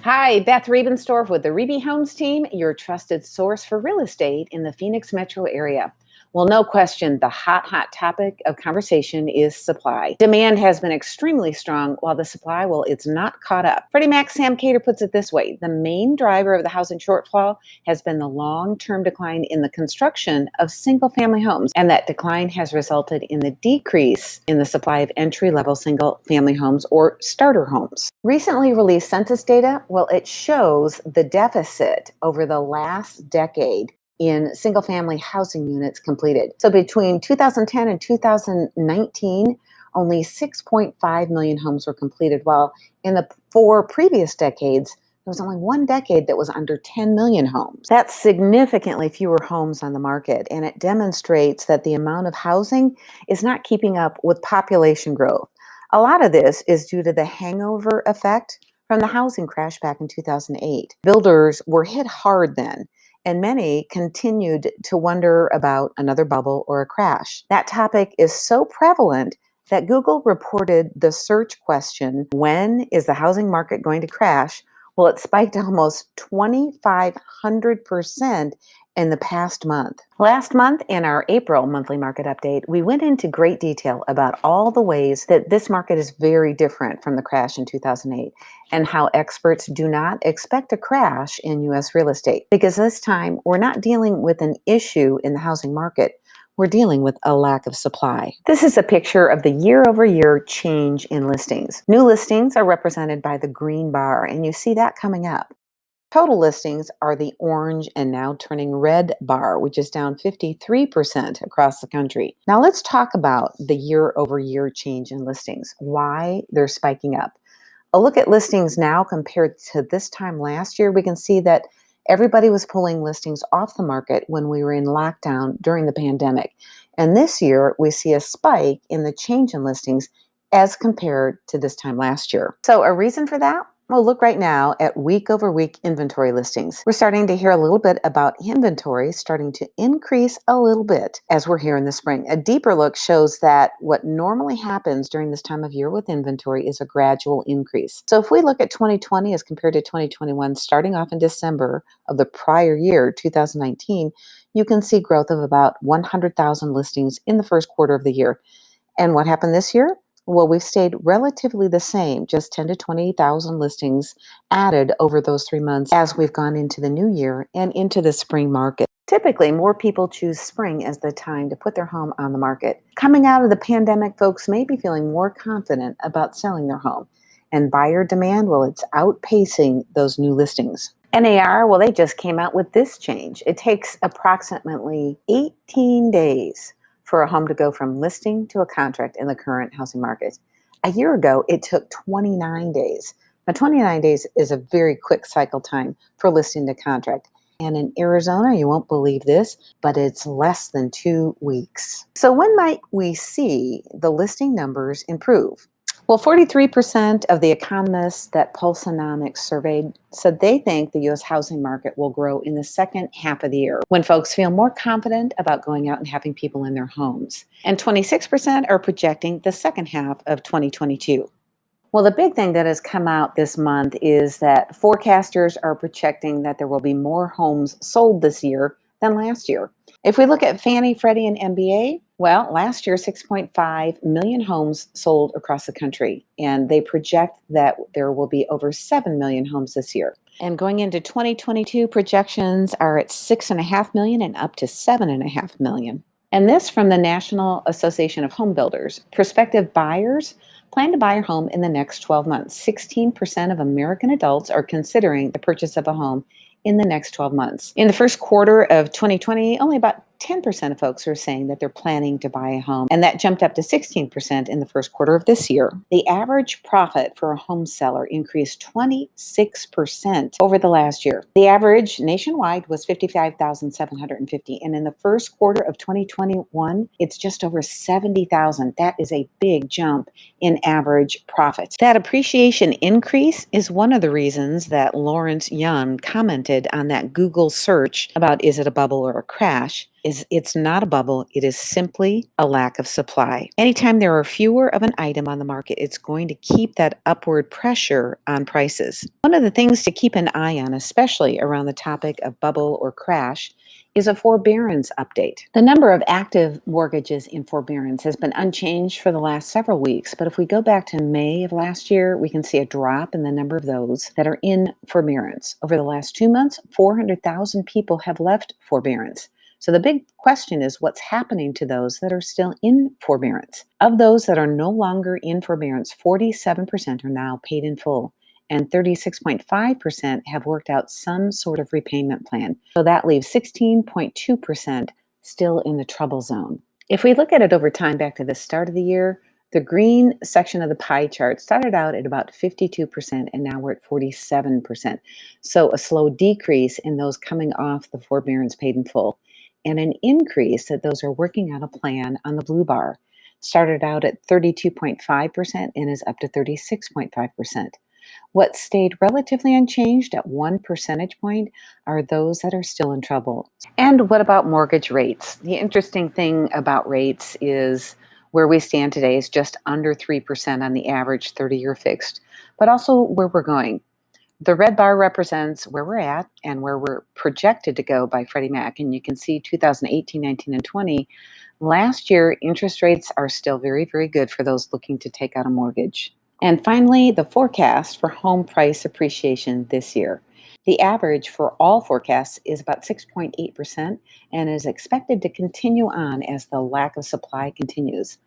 Hi, Beth Riebenstorf with the Reby Homes team, your trusted source for real estate in the Phoenix metro area. Well, no question, the hot topic of conversation is supply. Demand has been extremely strong while the supply, well, it's not caught up. Freddie Mac's Sam Cater puts it this way: the main driver of the housing shortfall has been the long-term decline in the construction of single-family homes, and that decline has resulted in the decrease in the supply of entry-level single-family homes or starter homes. Recently released census data, well, it shows the deficit over the last decade in single-family housing units completed. So between 2010 and 2019, only 6.5 million homes were completed, while in the four previous decades, there was only one decade that was under 10 million homes. That's significantly fewer homes on the market, and it demonstrates that the amount of housing is not keeping up with population growth. A lot of this is due to the hangover effect from the housing crash back in 2008. Builders were hit hard then, and many continued to wonder about another bubble or a crash. That topic is so prevalent that Google reported the search question, "When is the housing market going to crash?" Well, it spiked almost 2,500% in the past month. Last month, in our April monthly market update, we went into great detail about all the ways that this market is very different from the crash in 2008 and how experts do not expect a crash in U.S. real estate. Because this time, we're not dealing with an issue in the housing market. We're dealing with a lack of supply. This is a picture of the year-over-year change in listings. New listings are represented by the green bar, and you see that coming up. Total listings are the orange and now turning red bar, which is down 53% across the country. Now let's talk about the year-over-year change in listings, why they're spiking up. A look at listings now compared to this time last year, we can see that everybody was pulling listings off the market when we were in lockdown during the pandemic. And this year, we see a spike in the change in listings as compared to this time last year. So a reason for that? Well, look right now at week-over-week inventory listings. We're starting to hear a little bit about inventory starting to increase a little bit as we're here in the spring. A deeper look shows that what normally happens during this time of year with inventory is a gradual increase. So if we look at 2020 as compared to 2021, starting off in December of the prior year, 2019, you can see growth of about 100,000 listings in the first quarter of the year. And what happened this year? Well, we've stayed relatively the same, just 10 to 20,000 listings added over those 3 months as we've gone into the new year and into the spring market. Typically, more people choose spring as the time to put their home on the market. Coming out of the pandemic, folks may be feeling more confident about selling their home. And buyer demand, well, it's outpacing those new listings. NAR, well, they just came out with this change. It takes approximately 18 days for a home to go from listing to a contract in the current housing market. A year ago, it took 29 days. Now, 29 days is a very quick cycle time for listing to contract. And in Arizona, you won't believe this, but it's less than 2 weeks. So when might we see the listing numbers improve? Well, 43% of the economists that Pulsonomics surveyed said they think the U.S. housing market will grow in the second half of the year when folks feel more confident about going out and having people in their homes. And 26% are projecting the second half of 2022. Well, the big thing that has come out this month is that forecasters are projecting that there will be more homes sold this year than last year. If we look at Fannie, Freddie, and MBA, well, last year, 6.5 million homes sold across the country, and they project that there will be over 7 million homes this year. And going into 2022, projections are at 6.5 million and up to 7.5 million. And this from the National Association of Home Builders. Prospective buyers plan to buy a home in the next 12 months. 16% of American adults are considering the purchase of a home in the next 12 months. In the first quarter of 2020, only about 10% of folks are saying that they're planning to buy a home, and that jumped up to 16% in the first quarter of this year. The average profit for a home seller increased 26% over the last year. The average nationwide was $55,750, and in the first quarter of 2021, it's just over $70,000. That is a big jump in average profits. That appreciation increase is one of the reasons that Lawrence Young commented on that Google search about is it a bubble or a crash. is it's not a bubble, it is simply a lack of supply. Anytime there are fewer of an item on the market, it's going to keep that upward pressure on prices. One of the things to keep an eye on, especially around the topic of bubble or crash, is a forbearance update. The number of active mortgages in forbearance has been unchanged for the last several weeks, but if we go back to May of last year, we can see a drop in the number of those that are in forbearance. Over the last 2 months, 400,000 people have left forbearance. So the big question is what's happening to those that are still in forbearance? Of those that are no longer in forbearance, 47% are now paid in full, and 36.5% have worked out some sort of repayment plan. So that leaves 16.2% still in the trouble zone. If we look at it over time back to the start of the year, the green section of the pie chart started out at about 52%, and now we're at 47%. So a slow decrease in those coming off the forbearance paid in full, and an increase that those are working out a plan on the blue bar. Started out at 32.5% and is up to 36.5%. What stayed relatively unchanged at 1 percentage point are those that are still in trouble. And what about mortgage rates? The interesting thing about rates is where we stand today is just under 3% on the average 30-year fixed, but also where we're going. The red bar represents where we're at and where we're projected to go by Freddie Mac. And you can see 2018, 19, and 20. Last year, interest rates are still very, very good for those looking to take out a mortgage. And finally, the forecast for home price appreciation this year. The average for all forecasts is about 6.8% and is expected to continue on as the lack of supply continues.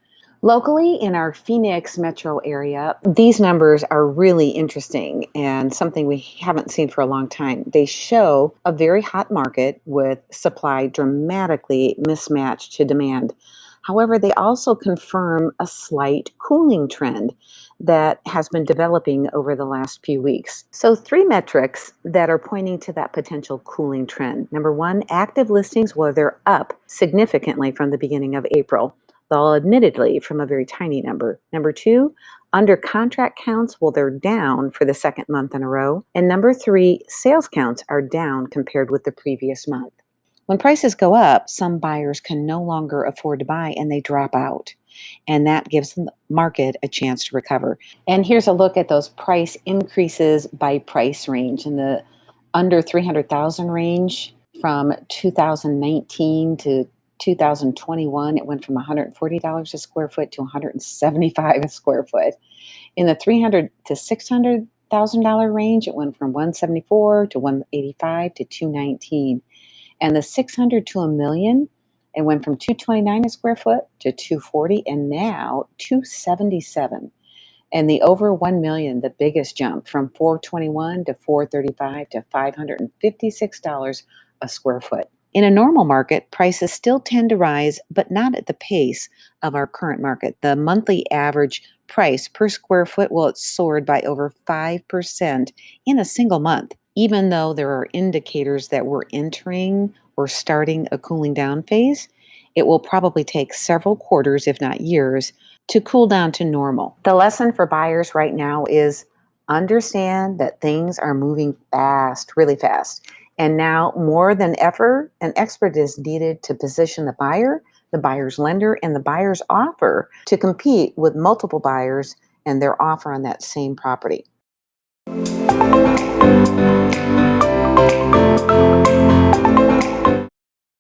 Locally, in our Phoenix metro area, these numbers are really interesting and something we haven't seen for a long time. They show a very hot market with supply dramatically mismatched to demand. However, they also confirm a slight cooling trend that has been developing over the last few weeks. So, three metrics that are pointing to that potential cooling trend. Number one, active listings, well, they're up significantly from the beginning of April, though admittedly from a very tiny number. Number two, under contract counts, well, they're down for the second month in a row. And number three, sales counts are down compared with the previous month. When prices go up, some buyers can no longer afford to buy and they drop out. And that gives the market a chance to recover. And here's a look at those price increases by price range. In the under 300,000 range from 2019 to 2021, it went from $140 a square foot to $175 a square foot. In the 300 to $600,000 range, it went from 174 to 185 to 219. And the 600 to a million, it went from 229 a square foot to 240 and now 277. And the over 1 million, the biggest jump from 421 to 435 to $556 a square foot. In a normal market, prices still tend to rise, but not at the pace of our current market. The monthly average price per square foot, well, it's soared by over 5% in a single month. Even though there are indicators that we're entering or starting a cooling down phase, it will probably take several quarters, if not years, to cool down to normal. The lesson for buyers right now is understand that things are moving fast, really fast. And now more than ever, an expert is needed to position the buyer's lender, and the buyer's offer to compete with multiple buyers and their offer on that same property.